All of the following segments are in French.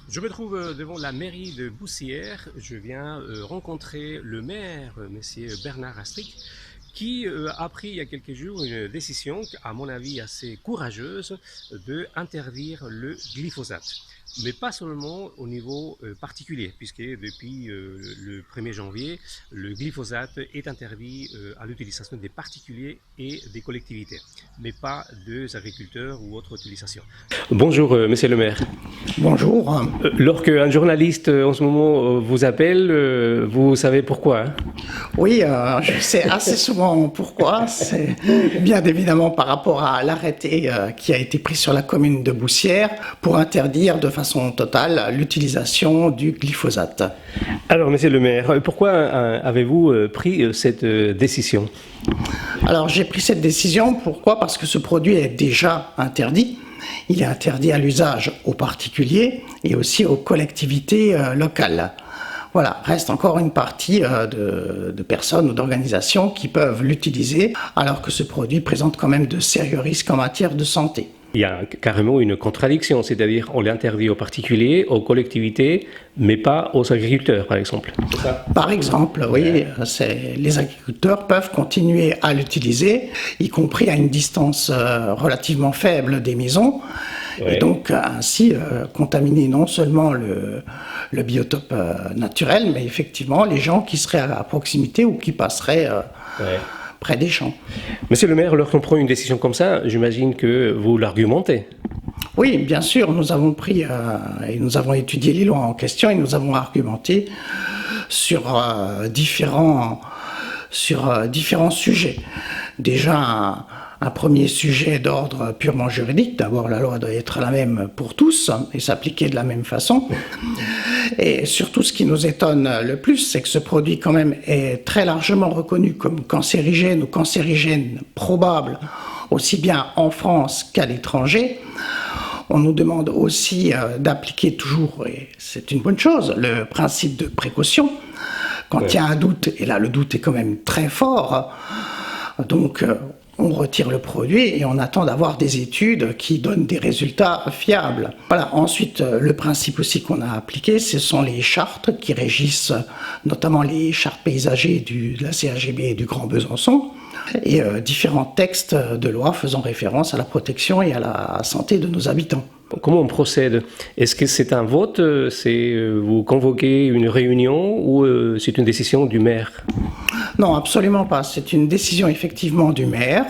Je me trouve devant la mairie de Boussières. Je viens rencontrer le maire, monsieur Bernard Astric, qui a pris il y a quelques jours une décision, à mon avis assez courageuse, de interdire le glyphosate. Mais pas seulement au niveau particulier, puisque depuis le 1er janvier, le glyphosate est interdit à l'utilisation des particuliers et des collectivités, mais pas des agriculteurs ou autres utilisations. Bonjour, monsieur le maire. Bonjour. Lorsqu'un journaliste en ce moment vous appelle, vous savez pourquoi, hein? Oui, je sais assez souvent pourquoi. C'est bien évidemment par rapport à l'arrêté qui a été pris sur la commune de Boussières pour interdire de façon totale l'utilisation du glyphosate. Alors, monsieur le maire, pourquoi avez-vous pris cette décision? Alors j'ai pris cette décision, pourquoi? Parce que ce produit est déjà interdit. Il est interdit à l'usage aux particuliers et aussi aux collectivités locales. Voilà, reste encore une partie de personnes ou d'organisations qui peuvent l'utiliser, alors que ce produit présente quand même de sérieux risques en matière de santé. Il y a carrément une contradiction, c'est-à-dire on l'interdit aux particuliers, aux collectivités, mais pas aux agriculteurs, par exemple. C'est ça? Par exemple, oui, les agriculteurs peuvent continuer à l'utiliser, y compris à une distance relativement faible des maisons, et donc ainsi contaminer non seulement le biotope naturel, mais effectivement les gens qui seraient à proximité ou qui passeraient près des champs. Monsieur le maire, lorsqu'on prend une décision comme ça, j'imagine que vous l'argumentez. Oui, bien sûr, nous avons pris et nous avons étudié les lois en question et nous avons argumenté sur différents sujets. Déjà, un premier sujet d'ordre purement juridique. D'abord, la loi doit être la même pour tous et s'appliquer de la même façon. Et surtout, ce qui nous étonne le plus, c'est que ce produit, quand même, est très largement reconnu comme cancérigène ou cancérigène probable, aussi bien en France qu'à l'étranger. On nous demande aussi d'appliquer toujours, et c'est une bonne chose, le principe de précaution. Quand il y a un doute, et là le doute est quand même très fort, donc on retire le produit et on attend d'avoir des études qui donnent des résultats fiables. Voilà. Ensuite, le principe aussi qu'on a appliqué, ce sont les chartes qui régissent notamment les chartes paysagères de la CAGB et du Grand Besançon, et différents textes de loi faisant référence à la protection et à la santé de nos habitants. Comment on procède? Est-ce que c'est un vote? Vous convoquez une réunion ou c'est une décision du maire? Non, absolument pas. C'est une décision effectivement du maire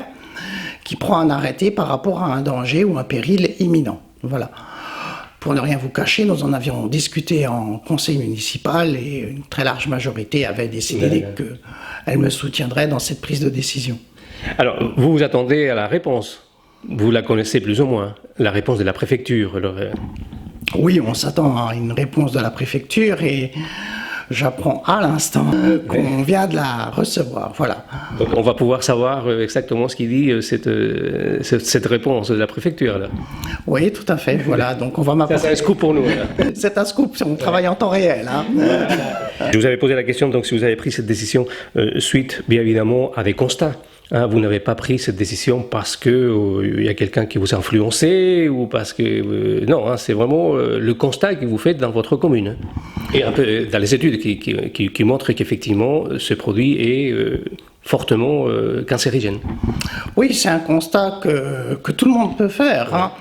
qui prend un arrêté par rapport à un danger ou un péril imminent. Voilà. Pour ne rien vous cacher, nous en avions discuté en conseil municipal et une très large majorité avait décidé qu'elle me soutiendrait dans cette prise de décision. Alors, vous vous attendez à la réponse? Vous la connaissez plus ou moins, la réponse de la préfecture? Oui, on s'attend à une réponse de la préfecture et j'apprends à l'instant qu'on vient de la recevoir. Voilà. Donc on va pouvoir savoir exactement ce qu'il dit cette réponse de la préfecture, là. Oui, tout à fait. Voilà. Donc on va m'apporter. C'est un scoop pour nous, là. C'est un scoop. On travaille en temps réel. Hein. Je vous avais posé la question, donc si vous avez pris cette décision suite, bien évidemment, à des constats. Vous n'avez pas pris cette décision parce que y a quelqu'un qui vous a influencé ou parce que non, c'est vraiment le constat que vous faites dans votre commune et un peu dans les études qui montrent qu'effectivement ce produit est fortement cancérigène. Oui, c'est un constat que tout le monde peut faire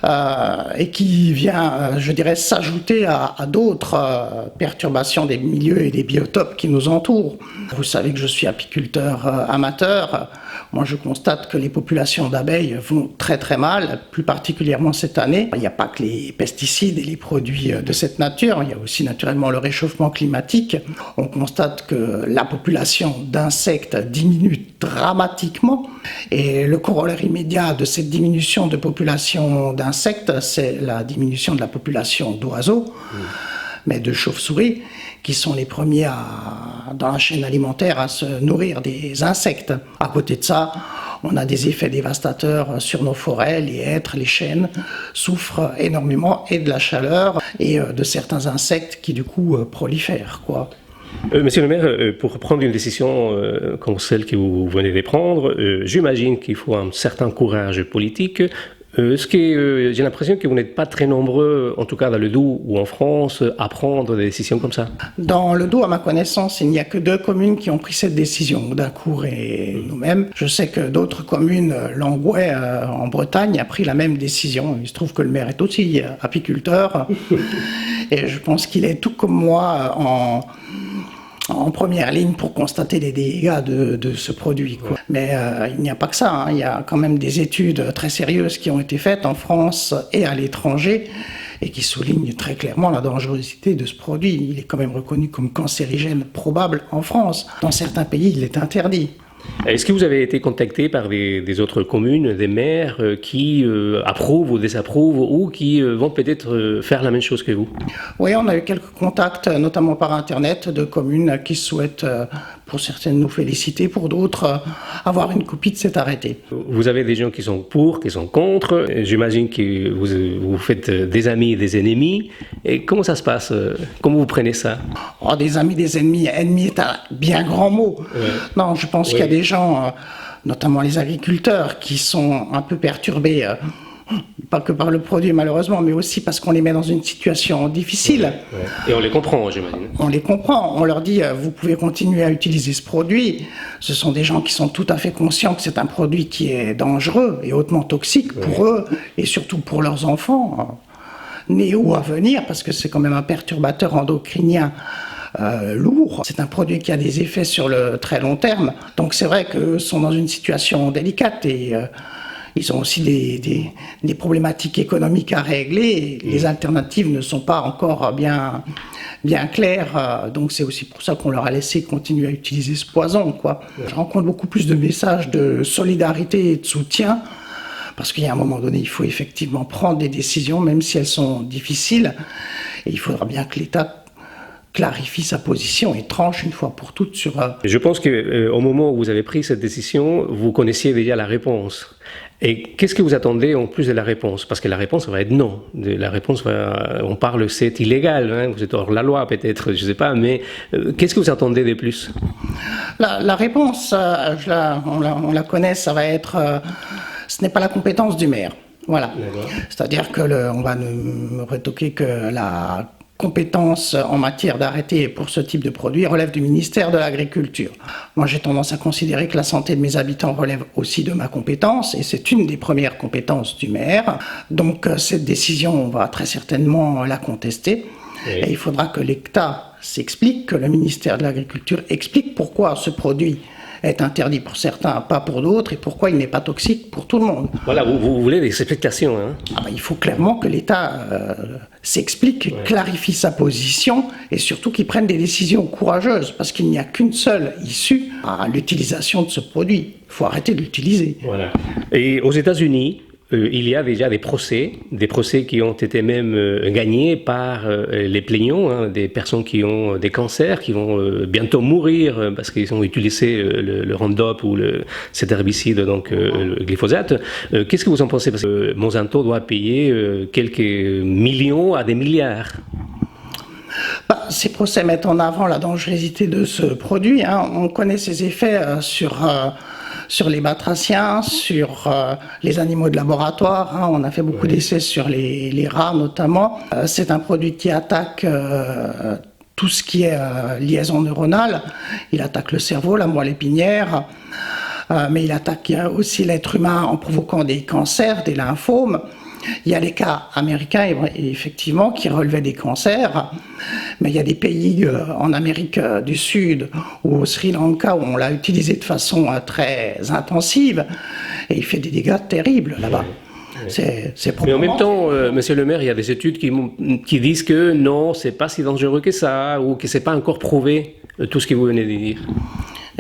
hein, et qui vient, je dirais, s'ajouter à d'autres perturbations des milieux et des biotopes qui nous entourent. Vous savez que je suis apiculteur amateur. Moi, je constate que les populations d'abeilles vont très très mal, plus particulièrement cette année. Il n'y a pas que les pesticides et les produits de cette nature, il y a aussi naturellement le réchauffement climatique. On constate que la population d'insectes diminue dramatiquement et le corollaire immédiat de cette diminution de population d'insectes, c'est la diminution de la population d'oiseaux, mais de chauves-souris, qui sont les premiers dans la chaîne alimentaire à se nourrir des insectes. À côté de ça, on a des effets dévastateurs sur nos forêts, les hêtres, les chênes souffrent énormément et de la chaleur et de certains insectes qui du coup prolifèrent, quoi. Monsieur le maire, pour prendre une décision comme celle que vous venez de prendre, j'imagine qu'il faut un certain courage politique. J'ai l'impression que vous n'êtes pas très nombreux, en tout cas dans le Doubs ou en France, à prendre des décisions comme ça. Dans le Doubs, à ma connaissance, il n'y a que 2 communes qui ont pris cette décision, Audincourt et nous-mêmes. Je sais que d'autres communes, Langouet en Bretagne, a pris la même décision. Il se trouve que le maire est aussi apiculteur et je pense qu'il est tout comme moi en première ligne pour constater les dégâts de ce produit, quoi. Mais il n'y a pas que ça, hein. Il y a quand même des études très sérieuses qui ont été faites en France et à l'étranger et qui soulignent très clairement la dangerosité de ce produit. Il est quand même reconnu comme cancérigène probable en France. Dans certains pays, il est interdit. Est-ce que vous avez été contacté par des autres communes, des maires qui approuvent ou désapprouvent ou qui vont peut-être faire la même chose que vous? Oui, on a eu quelques contacts, notamment par Internet, de communes qui souhaitent, pour certaines, nous féliciter, pour d'autres, avoir une copie de cet arrêté. Vous avez des gens qui sont pour, qui sont contre. J'imagine que vous faites des amis et des ennemis. Et comment ça se passe? Comment vous prenez ça? Oh, des amis, des ennemis. Ennemi est un bien grand mot. Ouais. Non, je pense qu'il y a des gens, notamment les agriculteurs, qui sont un peu perturbés, pas que par le produit malheureusement, mais aussi parce qu'on les met dans une situation difficile. Ouais, ouais. Et on les comprend, j'imagine. On les comprend. On leur dit, vous pouvez continuer à utiliser ce produit. Ce sont des gens qui sont tout à fait conscients que c'est un produit qui est dangereux et hautement toxique pour eux et surtout pour leurs enfants, nés ou à venir, parce que c'est quand même un perturbateur endocrinien lourd. C'est un produit qui a des effets sur le très long terme. Donc c'est vrai qu'eux sont dans une situation délicate et ils ont aussi des problématiques économiques à régler. Les alternatives ne sont pas encore bien claires. Donc c'est aussi pour ça qu'on leur a laissé continuer à utiliser ce poison, quoi. Je rencontre beaucoup plus de messages de solidarité et de soutien. Parce qu'il y a un moment donné, il faut effectivement prendre des décisions, même si elles sont difficiles. Et il faudra bien que l'État clarifie sa position et tranche une fois pour toutes sur... Je pense qu'au moment où vous avez pris cette décision, vous connaissiez déjà la réponse. Et qu'est-ce que vous attendez en plus de la réponse? Parce que la réponse va être non. La réponse on parle, c'est illégal, hein, vous êtes hors la loi peut-être, je ne sais pas, mais qu'est-ce que vous attendez de plus? La réponse, on la connaît, ça va être... ce n'est pas la compétence du maire. Voilà. C'est-à-dire qu'on va me retoquer que la compétence en matière d'arrêté pour ce type de produit relève du ministère de l'Agriculture. Moi, j'ai tendance à considérer que la santé de mes habitants relève aussi de ma compétence, et c'est une des premières compétences du maire. Donc, cette décision, on va très certainement la contester. Oui. Et il faudra que l'État s'explique, que le ministère de l'Agriculture explique pourquoi ce produit est interdit pour certains, pas pour d'autres, et pourquoi il n'est pas toxique pour tout le monde. Voilà, vous voulez des explications, hein? Il faut clairement que l'État s'explique, clarifie sa position, et surtout qu'il prenne des décisions courageuses, parce qu'il n'y a qu'une seule issue à l'utilisation de ce produit. Il faut arrêter de l'utiliser. Voilà. Et aux États-Unis, il y a déjà des procès qui ont été même gagnés par les plaignants, hein, des personnes qui ont des cancers, qui vont bientôt mourir parce qu'ils ont utilisé le Roundup ou cet herbicide, donc le glyphosate. Qu'est-ce que vous en pensez? Parce que Monsanto doit payer quelques millions à des milliards. Ces procès mettent en avant la dangerosité de ce produit, hein. On connaît ses effets sur les batraciens, sur les animaux de laboratoire, hein. On a fait beaucoup d'essais sur les rats notamment. C'est un produit qui attaque tout ce qui est liaison neuronale. Il attaque le cerveau, la moelle épinière, mais il attaque aussi l'être humain en provoquant des cancers, des lymphomes. Il y a les cas américains, effectivement, qui relevaient des cancers, mais il y a des pays en Amérique du Sud ou au Sri Lanka où on l'a utilisé de façon très intensive et il fait des dégâts terribles là-bas. C'est mais en même temps, monsieur le maire, il y a des études qui disent que non, c'est pas si dangereux que ça, ou que c'est pas encore prouvé, tout ce que vous venez de dire.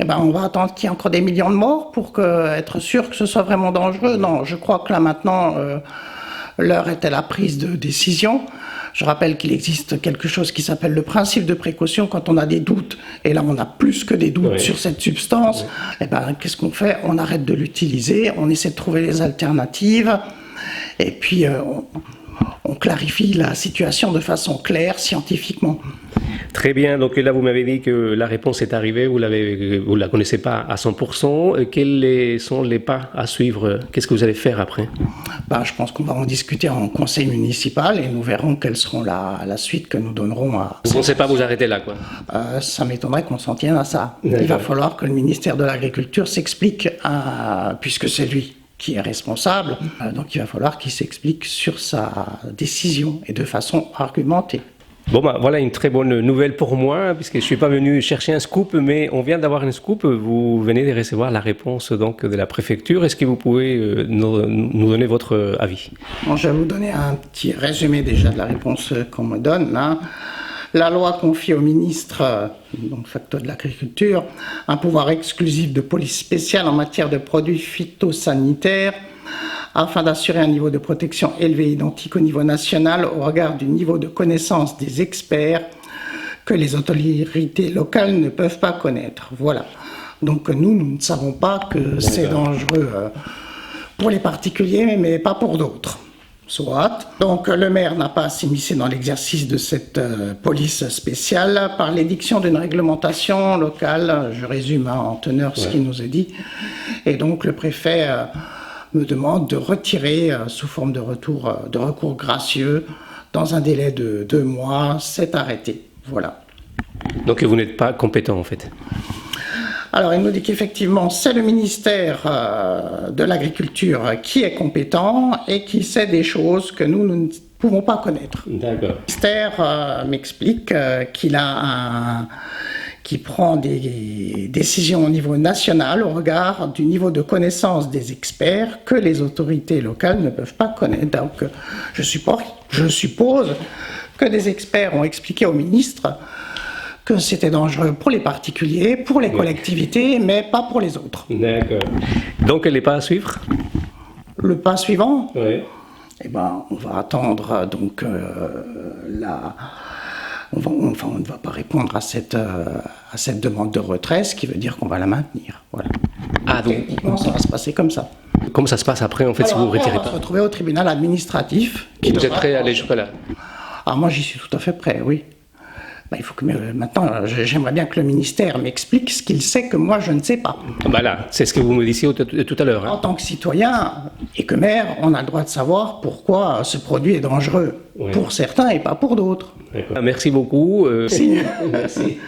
On va attendre qu'il y ait encore des millions de morts pour être sûr que ce soit vraiment dangereux. Non, je crois que là maintenant... l'heure est à la prise de décision. Je rappelle qu'il existe quelque chose qui s'appelle le principe de précaution quand on a des doutes. Et là, on a plus que des doutes sur cette substance. Qu'est-ce qu'on fait? On arrête de l'utiliser, on essaie de trouver des alternatives. Et puis, on clarifie la situation de façon claire, scientifiquement. Très bien, donc là vous m'avez dit que la réponse est arrivée, vous la connaissez pas à 100%. Quels sont les pas à suivre? Qu'est-ce que vous allez faire après? Je pense qu'on va en discuter en conseil municipal et nous verrons quelles seront la suite que nous donnerons à... Vous ne pensez pas vous arrêter là, quoi? Ça m'étonnerait qu'on s'en tienne à ça. Il va falloir que le ministère de l'Agriculture s'explique, puisque c'est lui qui est responsable, donc il va falloir qu'il s'explique sur sa décision et de façon argumentée. Bon, voilà une très bonne nouvelle pour moi, puisque je ne suis pas venu chercher un scoop, mais on vient d'avoir un scoop. Vous venez de recevoir la réponse donc, de la préfecture. Est-ce que vous pouvez nous donner votre avis? Bon, je vais vous donner un petit résumé déjà de la réponse qu'on me donne. Là. La loi confie au ministre, donc facteur de l'Agriculture, un pouvoir exclusif de police spéciale en matière de produits phytosanitaires, afin d'assurer un niveau de protection élevé et identique au niveau national au regard du niveau de connaissance des experts que les autorités locales ne peuvent pas connaître. Voilà. Donc nous ne savons pas que c'est dangereux pour les particuliers, mais pas pour d'autres. Soit. Donc le maire n'a pas à s'immiscer dans l'exercice de cette police spéciale par l'édiction d'une réglementation locale. Je résume en teneur ce qui nous est dit. Et donc le préfet... me demande de retirer, sous forme de recours gracieux, dans un délai de 2 mois, cet arrêté. Voilà. Donc vous n'êtes pas compétent en fait? Alors il nous dit qu'effectivement c'est le ministère de l'Agriculture qui est compétent et qui sait des choses que nous ne pouvons pas connaître. D'accord. Le ministère m'explique qui prend des décisions au niveau national au regard du niveau de connaissance des experts que les autorités locales ne peuvent pas connaître. Donc je suppose que des experts ont expliqué au ministre que c'était dangereux pour les particuliers, pour les collectivités, mais pas pour les autres. D'accord. Donc les pas à suivre? Le pas suivant? Oui. Eh ben, on va attendre donc on ne va pas répondre à cette demande de retrait, ce qui veut dire qu'on va la maintenir. Voilà. Ah, donc techniquement, ça va se passer comme ça. Comment ça se passe après, en fait, si vous ne retirez on va pas? se retrouver au tribunal administratif. Vous êtes prêt à aller jusqu'à là? Ah, moi, j'y suis tout à fait prêt, oui. Il faut que maintenant, j'aimerais bien que le ministère m'explique ce qu'il sait que moi, je ne sais pas. Là, c'est ce que vous me disiez tout à l'heure. En tant que citoyen et que maire, on a le droit de savoir pourquoi ce produit est dangereux pour certains et pas pour d'autres. Merci beaucoup. Si. Merci.